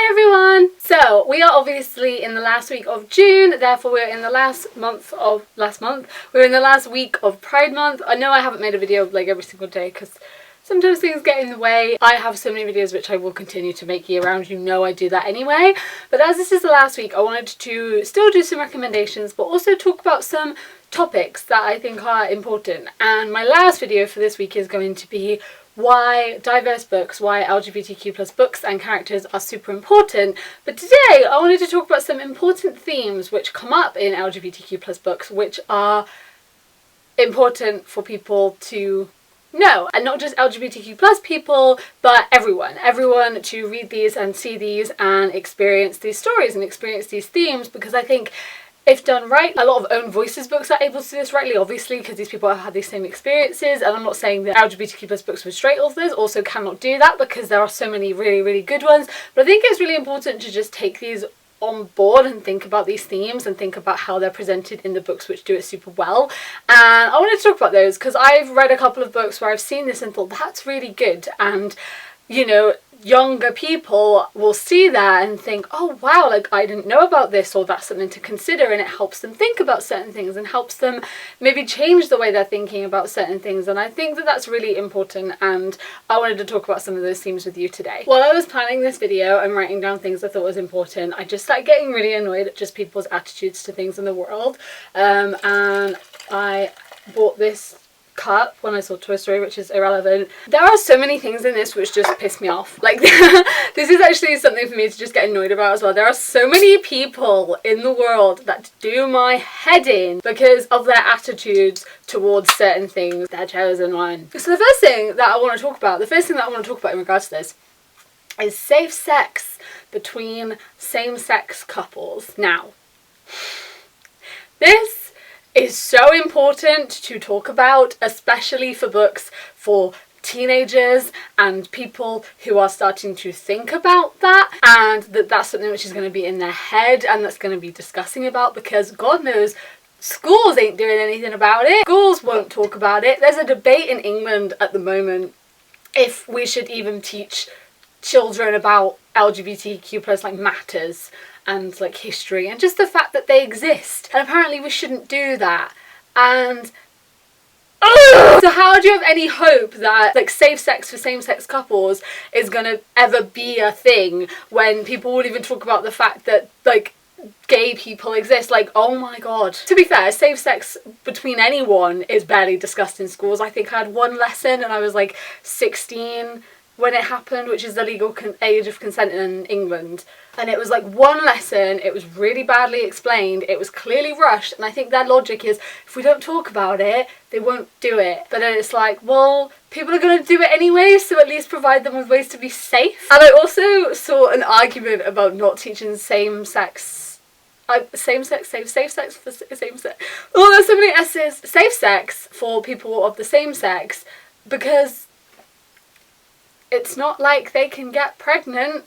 Hi everyone! So we are obviously in the last week of June, therefore we're in the last week of Pride Month. I know I haven't made a video like every single day because sometimes things get in the way. I have so many videos which I will continue to make year round, you know I do that anyway. But as this is the last week, I wanted to still do some recommendations but also talk about some topics that I think are important. And my last video for this week is going to be why diverse books, why LGBTQ plus books and characters are super important. But today I wanted to talk about some important themes which come up in LGBTQ plus books which are important for people to know, and not just LGBTQ plus people but everyone to read these and see these and experience these stories and experience these themes, because I think if done right, a lot of own voices books are able to do this rightly, obviously, because these people have had these same experiences. And I'm not saying that LGBTQ plus books with straight authors also cannot do that, because there are so many really good ones. But I think it's really important to just take these on board and think about these themes and think about how they're presented in the books which do it super well. And I wanted to talk about those because I've read a couple of books where I've seen this and thought that's really good, and you know, younger people will see that and think, oh wow, like I didn't know about this, or that's something to consider, and it helps them think about certain things and helps them maybe change the way they're thinking about certain things. And I think that that's really important, and I wanted to talk about some of those themes with you today. While I was planning this video and writing down things I thought was important, I just started getting really annoyed at just people's attitudes to things in the world, and I bought this cup when I saw Toy Story, which is irrelevant. There are so many things in this which just piss me off. Like this is actually something for me to just get annoyed about as well. There are so many people in the world that do my head in because of their attitudes towards certain things. Their chosen one. So the first thing that I want to talk about in regards to this is safe sex between same-sex couples. Now, this is so important to talk about, especially for books for teenagers and people who are starting to think about that, and that's something which is going to be in their head and that's going to be discussing about, because God knows schools ain't doing anything about it. Schools won't talk about it. There's a debate in England at the moment if we should even teach children about LGBTQ plus like matters and like history and just the fact that they exist, and apparently we shouldn't do that. And so how do you have any hope that like safe sex for same-sex couples is gonna ever be a thing when people won't even talk about the fact that like gay people exist? Like, oh my god. To be fair, safe sex between anyone is barely discussed in schools. I think I had one lesson and I was like 16 when it happened, which is the legal age of consent in England. And it was like one lesson, it was really badly explained, it was clearly rushed, and I think their logic is if we don't talk about it, they won't do it. But then it's like, well, people are going to do it anyway, so at least provide them with ways to be safe. And I also saw an argument about not teaching safe sex for same sex. Oh, there's so many S's. Safe sex for people of the same sex, because it's not like they can get pregnant.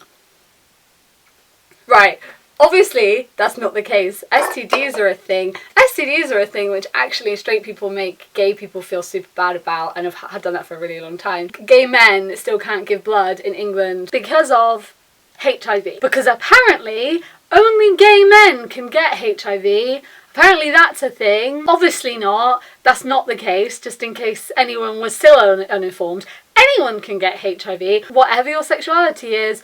Right, obviously that's not the case. STDs are a thing. STDs are a thing which actually straight people make gay people feel super bad about, and have done that for a really long time. Gay men still can't give blood in England because of HIV. Because apparently only gay men can get HIV. Apparently that's a thing. Obviously not. That's not the case, just in case anyone was still uninformed. Anyone can get HIV. Whatever your sexuality is,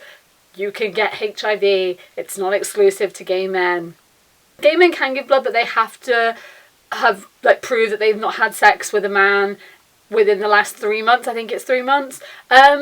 you can get HIV. It's not exclusive to gay men. Gay men can give blood, but they have to have like prove that they've not had sex with a man within the last 3 months. I think it's 3 months,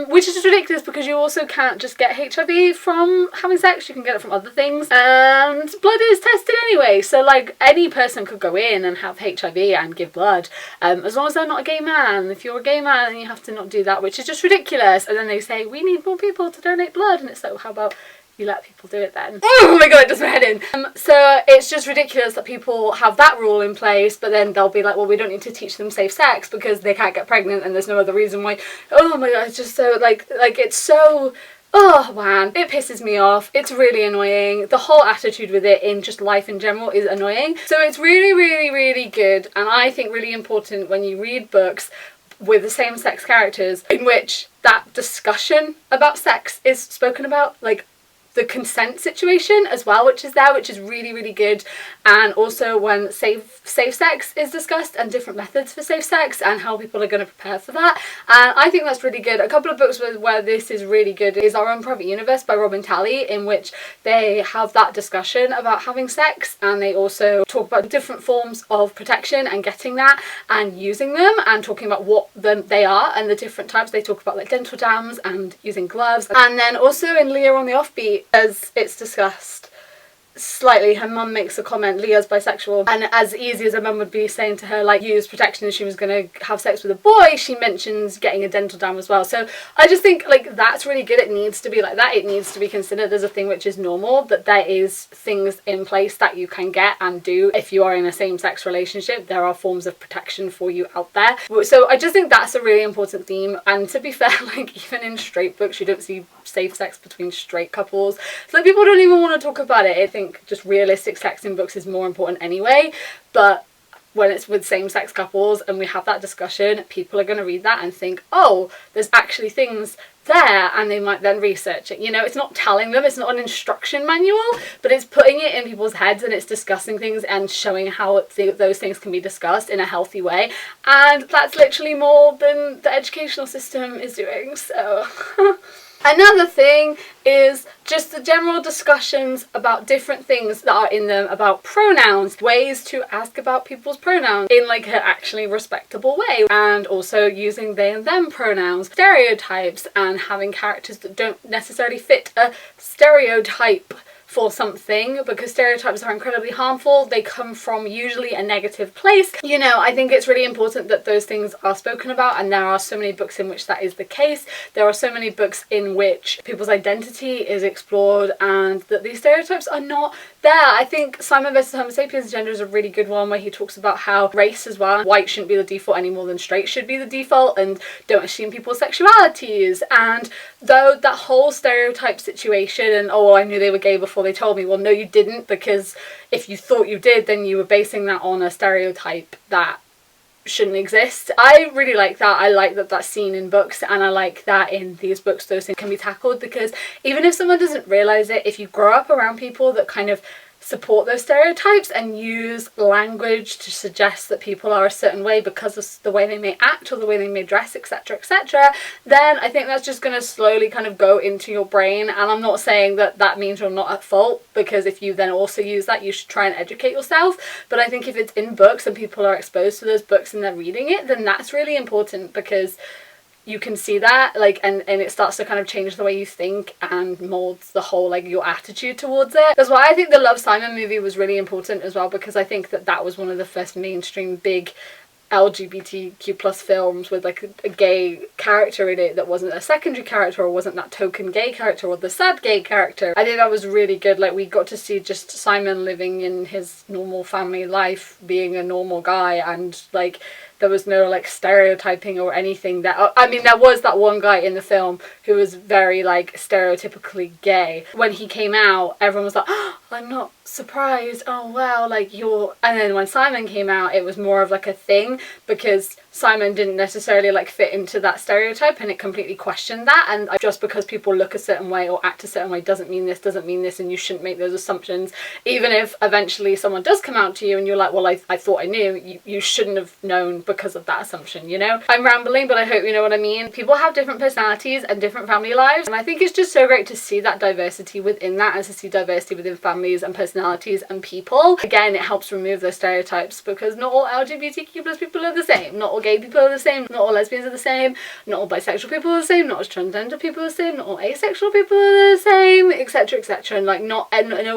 which is just ridiculous because you also can't just get HIV from having sex. You can get it from other things, and blood is tested anyway, so like any person could go in and have HIV and give blood, as long as they're not a gay man. If you're a gay man, then you have to not do that, which is just ridiculous. And then they say we need more people to donate blood, and it's like, well, how about you let people do it then? Oh my god, it does my head in. So it's just ridiculous that people have that rule in place, but then they'll be like, well, we don't need to teach them safe sex because they can't get pregnant and there's no other reason why. Oh my god, it's just so like it's so, oh man, it pisses me off. It's really annoying. The whole attitude with it in just life in general is annoying. So it's really good, and I think really important when you read books with the same-sex characters in which that discussion about sex is spoken about, like the consent situation as well, which is there, which is really, really good. And also when safe sex is discussed and different methods for safe sex and how people are going to prepare for that. And I think that's really good. A couple of books where this is really good is Our Own Private Universe by Robin Talley, in which they have that discussion about having sex, and they also talk about different forms of protection and getting that and using them, and talking about what they are and the different types. They talk about like dental dams and using gloves. And then also in Leah on the Offbeat, as it's discussed slightly, her mum makes a comment, Leah's bisexual, and as easy as a mum would be saying to her like use protection and she was going to have sex with a boy, she mentions getting a dental dam as well. So I just think like that's really good. It needs to be like that. It needs to be considered as a thing which is normal, that there is things in place that you can get and do if you are in a same-sex relationship. There are forms of protection for you out there. So I just think that's a really important theme. And to be fair, like even in straight books you don't see safe sex between straight couples, so like, people don't even want to talk about it. I think just realistic sex in books is more important anyway, but when it's with same-sex couples and we have that discussion, people are going to read that and think, oh, there's actually things there, and they might then research it. You know, it's not telling them, it's not an instruction manual, but it's putting it in people's heads and it's discussing things and showing how those things can be discussed in a healthy way. And that's literally more than the educational system is doing, so Another thing is just the general discussions about different things that are in them, about pronouns, ways to ask about people's pronouns in like an actually respectable way, and also using they and them pronouns, stereotypes, and having characters that don't necessarily fit a stereotype for something, because stereotypes are incredibly harmful. They come from usually a negative place. You know, I think it's really important that those things are spoken about, and there are so many books in which that is the case. There are so many books in which people's identity is explored and that these stereotypes are not there. I think Simon vs. Homo Sapiens Gender is a really good one, where he talks about how race as well, white shouldn't be the default any more than straight should be the default, and don't assume people's sexualities. And though that whole stereotype situation and, oh, I knew they were gay before they told me, well, no you didn't, because if you thought you did, then you were basing that on a stereotype that shouldn't exist. I really like that. I like that that's seen in books, and I like that in these books those things can be tackled, because even if someone doesn't realise it, if you grow up around people that kind of support those stereotypes and use language to suggest that people are a certain way because of the way they may act or the way they may dress, etc, etc, then I think that's just going to slowly kind of go into your brain. And I'm not saying that that means you're not at fault, because if you then also use that, you should try and educate yourself. But I think if it's in books and people are exposed to those books and they're reading it, then that's really important, because you can see that, like, and it starts to kind of change the way you think and molds the whole, like, your attitude towards it. That's why I think the Love, Simon movie was really important as well, because I think that that was one of the first mainstream big LGBTQ plus films with like a gay character in it that wasn't a secondary character or wasn't that token gay character or the sad gay character. I think that was really good. Like, we got to see just Simon living in his normal family life, being a normal guy, and like there was no like stereotyping or anything. That I mean, there was that one guy in the film who was very like stereotypically gay. When he came out, everyone was like, oh, I'm not surprised, oh wow, like you're. And then when Simon came out, it was more of like a thing, because Simon didn't necessarily like fit into that stereotype, and it completely questioned that. And just because people look a certain way or act a certain way doesn't mean this, and you shouldn't make those assumptions. Even if eventually someone does come out to you and you're like, well, I thought I knew, you shouldn't have known because of that assumption, you know? I'm rambling, but I hope you know what I mean. People have different personalities and different family lives, and I think it's just so great to see that diversity within that, and to see diversity within families and personalities and people. Again, it helps remove those stereotypes, because not all LGBTQ plus people are the same, not all gay people are the same, not all lesbians are the same, not all bisexual people are the same, not all transgender people are the same, not all asexual people are the same, etc, etc, and like no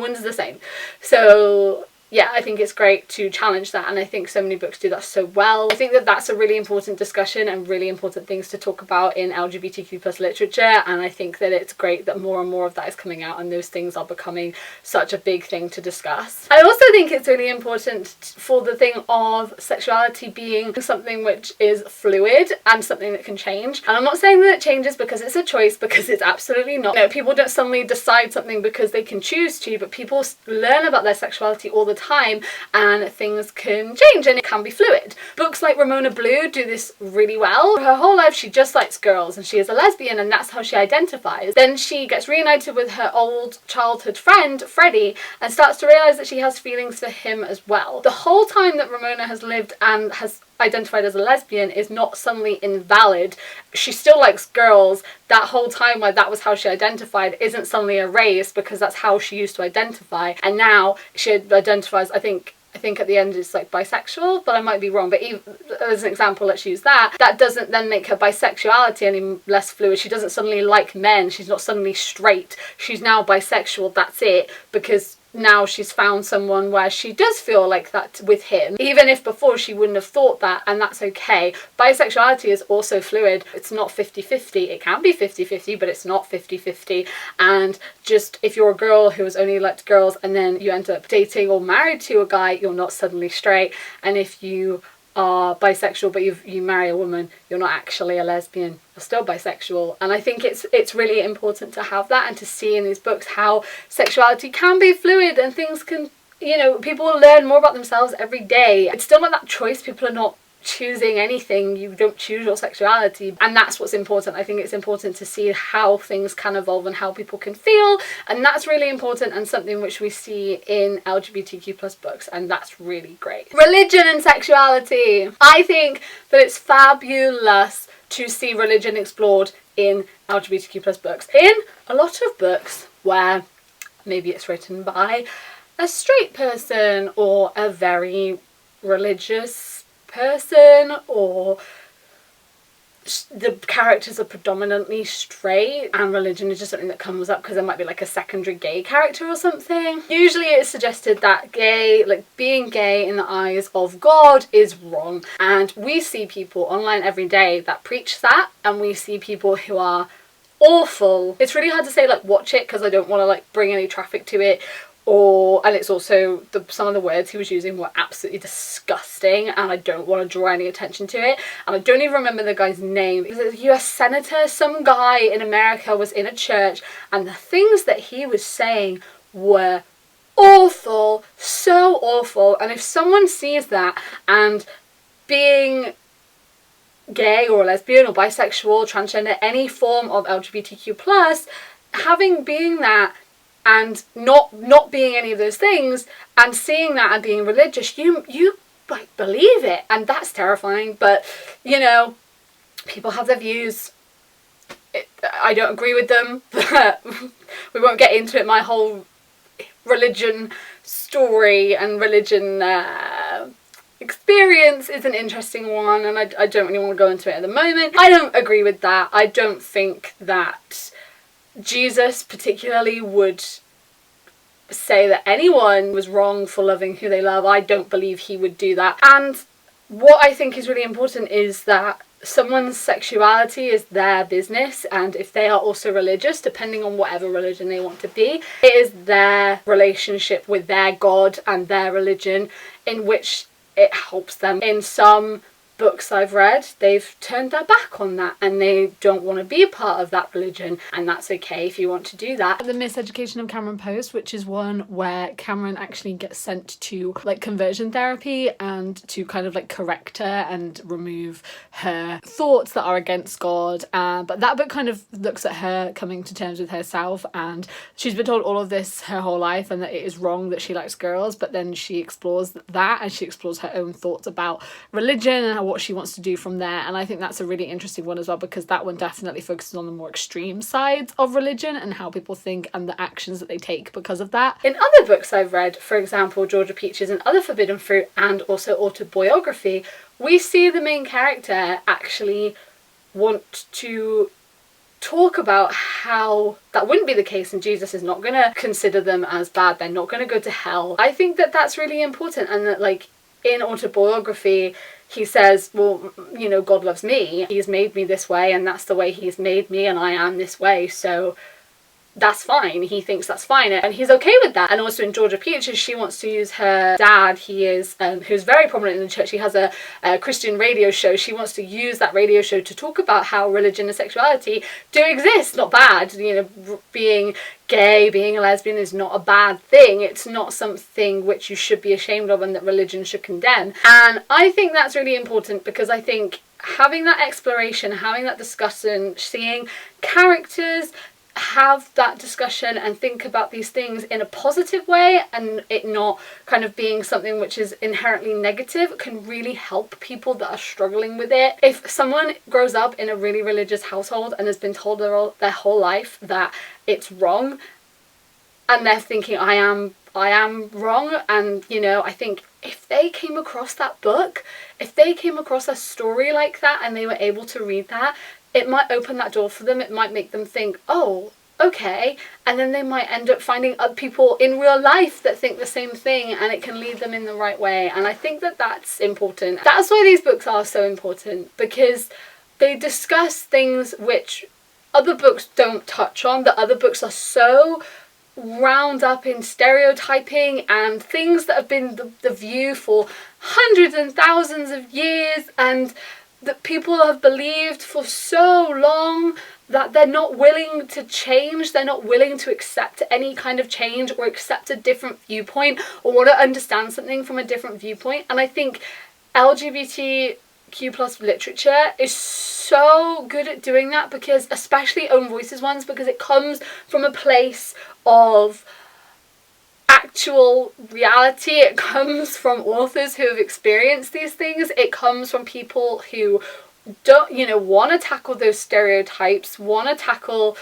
one's the same. So yeah, I think it's great to challenge that, and I think so many books do that so well. I think that that's a really important discussion and really important things to talk about in LGBTQ plus literature, and I think that it's great that more and more of that is coming out and those things are becoming such a big thing to discuss. I also think it's really important for the thing of sexuality being something which is fluid and something that can change. And I'm not saying that it changes because it's a choice, because it's absolutely not. You know, people don't suddenly decide something because they can choose to, but people learn about their sexuality all the time, and things can change and it can be fluid. Books like Ramona Blue do this really well. Her whole life she just likes girls and she is a lesbian and that's how she identifies. Then she gets reunited with her old childhood friend Freddie and starts to realise that she has feelings for him as well. The whole time that Ramona has lived and has identified as a lesbian is not suddenly invalid. She still likes girls. That whole time where that was how she identified isn't suddenly erased because that's how she used to identify, and now she identifies, I think at the end it's like bisexual, but I might be wrong, but even as an example, let's use that. That doesn't then make her bisexuality any less fluid. She doesn't suddenly like men, she's not suddenly straight, she's now bisexual, that's it, because now she's found someone where she does feel like that with him, even if before she wouldn't have thought that, and that's okay. Bisexuality is also fluid. It's not 50-50. It can be 50-50, but it's not 50-50. And just if you're a girl who has only liked girls and then you end up dating or married to a guy, you're not suddenly straight. And if you are bisexual but you marry a woman, you're not actually a lesbian, you're still bisexual. And I think it's really important to have that and to see in these books how sexuality can be fluid and things can, you know, people will learn more about themselves every day. It's still not that choice. People are not choosing anything. You don't choose your sexuality, and that's what's important. I think it's important to see how things can evolve and how people can feel, and that's really important and something which we see in LGBTQ+ books, and that's really great. Religion and sexuality. I think that it's fabulous to see religion explored in LGBTQ+ books. In a lot of books where maybe it's written by a straight person or a very religious person, or the characters are predominantly straight and religion is just something that comes up because there might be like a secondary gay character or something. Usually it's suggested that gay, like being gay in the eyes of God, is wrong, and we see people online every day that preach that, and we see people who are awful. It's really hard to say like watch it because I don't want to like bring any traffic to it, and it's also some of the words he was using were absolutely disgusting and I don't want to draw any attention to it. And I don't even remember the guy's name. He was a US senator. Some guy in America was in a church and the things that he was saying were awful, so awful. And if someone sees that, and being gay or lesbian or bisexual, transgender, any form of LGBTQ+, being that and not being any of those things, and seeing that and being religious, you like believe it, and that's terrifying. But you know, people have their views. I don't agree with them, but we won't get into it. My whole religion story and religion experience is an interesting one, and I don't really want to go into it at the moment. I don't agree with that. I don't think that Jesus particularly would say that anyone was wrong for loving who they love. I don't believe he would do that. And what I think is really important is that someone's sexuality is their business, and if they are also religious, depending on whatever religion they want to be, it is their relationship with their God and their religion in which it helps them. In some books I've read, they've turned their back on that and they don't want to be a part of that religion, and that's okay if you want to do that. The Miseducation of Cameron post, which is one where Cameron actually gets sent to like conversion therapy and to kind of like correct her and remove her thoughts that are against God, but that book kind of looks at her coming to terms with herself, and she's been told all of this her whole life and that it is wrong that she likes girls, but then she explores that and she explores her own thoughts about religion and what she wants to do from there. And I think that's a really interesting one as well, because that one definitely focuses on the more extreme sides of religion and how people think and the actions that they take because of that. In other books I've read, for example Georgia Peaches and Other Forbidden Fruit, and also autobiography, we see the main character actually want to talk about how that wouldn't be the case and Jesus is not going to consider them as bad, they're not going to go to hell. I think that that's really important, and that like in autobiography he says, well, you know, God loves me, he's made me this way and that's the way he's made me and I am this way, so that's fine. He thinks that's fine, and he's okay with that. And also in Georgia Peaches, she wants to use her dad, he is who's very prominent in the church. He has a Christian radio show. She wants to use that radio show to talk about how religion and sexuality do exist. Not bad, you know, being gay, being a lesbian is not a bad thing. It's not something which you should be ashamed of and that religion should condemn. And I think that's really important, because I think having that exploration, having that discussion, seeing characters have that discussion and think about these things in a positive way, and it not kind of being something which is inherently negative, can really help people that are struggling with it. If someone grows up in a really religious household and has been told their whole life that it's wrong, and they're thinking I am wrong, and you know, I think if they came across that book, if they came across a story like that and they were able to read that, it might open that door for them. It might make them think, oh, okay, and then they might end up finding other people in real life that think the same thing, and it can lead them in the right way. And I think that that's important. That's why these books are so important, because they discuss things which other books don't touch on, that other books are so wound up in stereotyping and things that have been the view for hundreds and thousands of years, and that people have believed for so long, that they're not willing to change, they're not willing to accept any kind of change or accept a different viewpoint or want to understand something from a different viewpoint. And I think LGBTQ plus literature is so good at doing that, because especially Own Voices ones, because it comes from a place of actual reality. It comes from authors who have experienced these things. It comes from people who don't, you know, want to tackle those stereotypes, want to tackle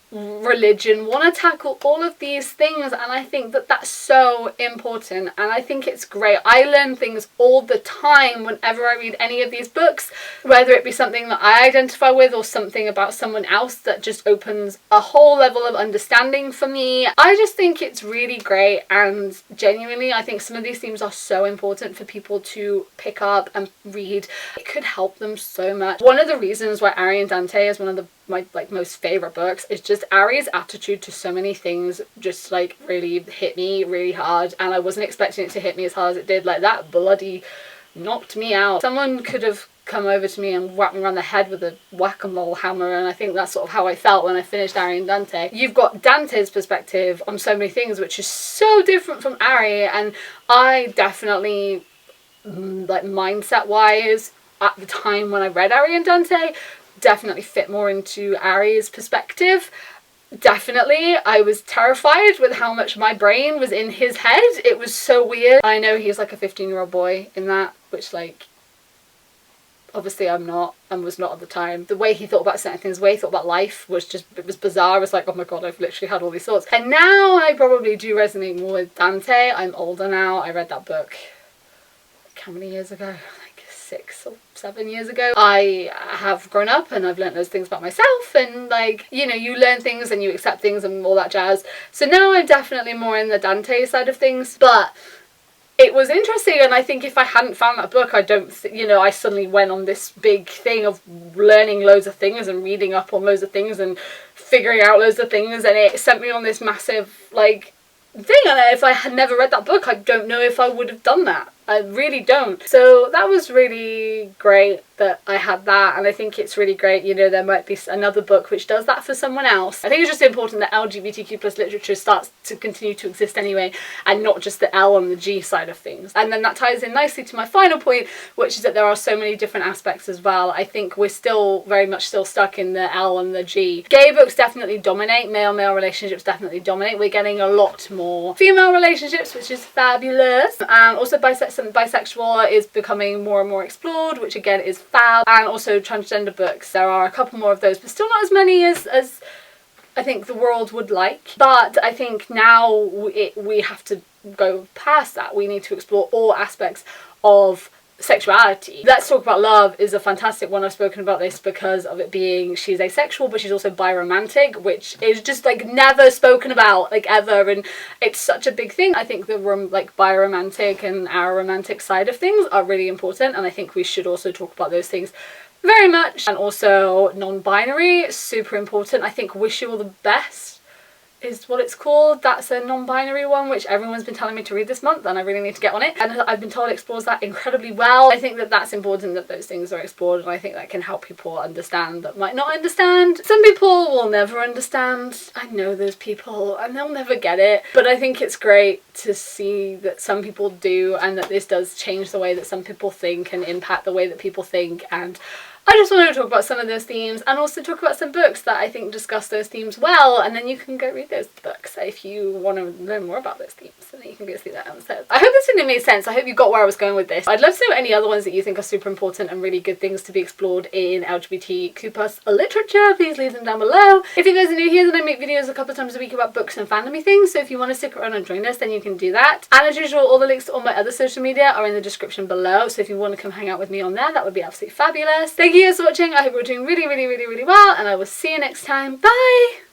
religion, want to tackle all of these things. And I think that that's so important, and I think it's great. I learn things all the time whenever I read any of these books, whether it be something that I identify with or something about someone else that just opens a whole level of understanding for me. I just think it's really great, and genuinely I think some of these themes are so important for people to pick up and read. It could help them so much. One of the reasons why Ari and Dante is one of my most favorite books is just Ari's attitude to so many things just like really hit me really hard, and I wasn't expecting it to hit me as hard as it did. Like, that bloody knocked me out. Someone could have come over to me and whacked me around the head with a whack-a-mole hammer, and I think that's sort of how I felt when I finished Ari and Dante. You've got Dante's perspective on so many things which is so different from Ari, and I definitely, like, mindset wise at the time when I read Ari and Dante, definitely fit more into Ari's perspective. Definitely, I was terrified with how much my brain was in his head. It was so weird. I know he's like a 15-year-old boy in that, which, like, obviously I'm not, and was not at the time. The way he thought about certain things, the way he thought about life was just, it was bizarre. I was like, oh my god, I've literally had all these thoughts. And now I probably do resonate more with Dante. I'm older now. I read that book, like, how many years ago? 6 or 7 years ago. I have grown up and I've learned those things about myself, and, like, you know, you learn things and you accept things and all that jazz. So now I'm definitely more in the Dante side of things, but it was interesting. And I think if I hadn't found that book, I don't you know, I suddenly went on this big thing of learning loads of things and reading up on loads of things and figuring out loads of things, and it sent me on this massive, like, thing. And if I had never read that book, I don't know if I would have done that. I really don't. So that was really great that I had that, and I think it's really great, you know, there might be another book which does that for someone else. I think it's just important that LGBTQ plus literature starts to continue to exist anyway, and not just the L and the G side of things. And then that ties in nicely to my final point, which is that there are so many different aspects as well. I think we're still very much still stuck in the L and the G. Gay books definitely dominate, male-male relationships definitely dominate. We're getting a lot more female relationships, which is fabulous. And also bisexual is becoming more and more explored, which again is fab. And also transgender books, there are a couple more of those, but still not as many as I think the world would like. But I think now we have to go past that. We need to explore all aspects of sexuality. Let's Talk About Love is a fantastic one. I've spoken about this because of it being, she's asexual, but she's also biromantic, which is just, like, never spoken about, like, ever, and it's such a big thing. I think the biromantic and aromantic side of things are really important, and I think we should also talk about those things very much. And also non-binary, super important. I think wish you all the best is what it's called. That's a non-binary one, which everyone's been telling me to read this month, and I really need to get on it. And I've been told it explores that incredibly well. I think that that's important, that those things are explored, and I think that can help people understand that might not understand. Some people will never understand. I know those people, and they'll never get it. But I think it's great to see that some people do, and that this does change the way that some people think and impact the way that people think. And I just wanted to talk about some of those themes, and also talk about some books that I think discuss those themes well, and then you can go read those books if you want to learn more about those themes, and then you can go see that instead. I hope this video made sense. I hope you got where I was going with this. I'd love to know any other ones that you think are super important and really good things to be explored in LGBTQ+ literature. Please leave them down below. If you guys are new here, then I make videos a couple of times a week about books and fandom things, so if you want to stick around and join us, then you can do that. And as usual, all the links to all my other social media are in the description below, so if you want to come hang out with me on there, that would be absolutely fabulous. Thank you guys for watching. I hope you're doing really well, and I will see you next time. Bye!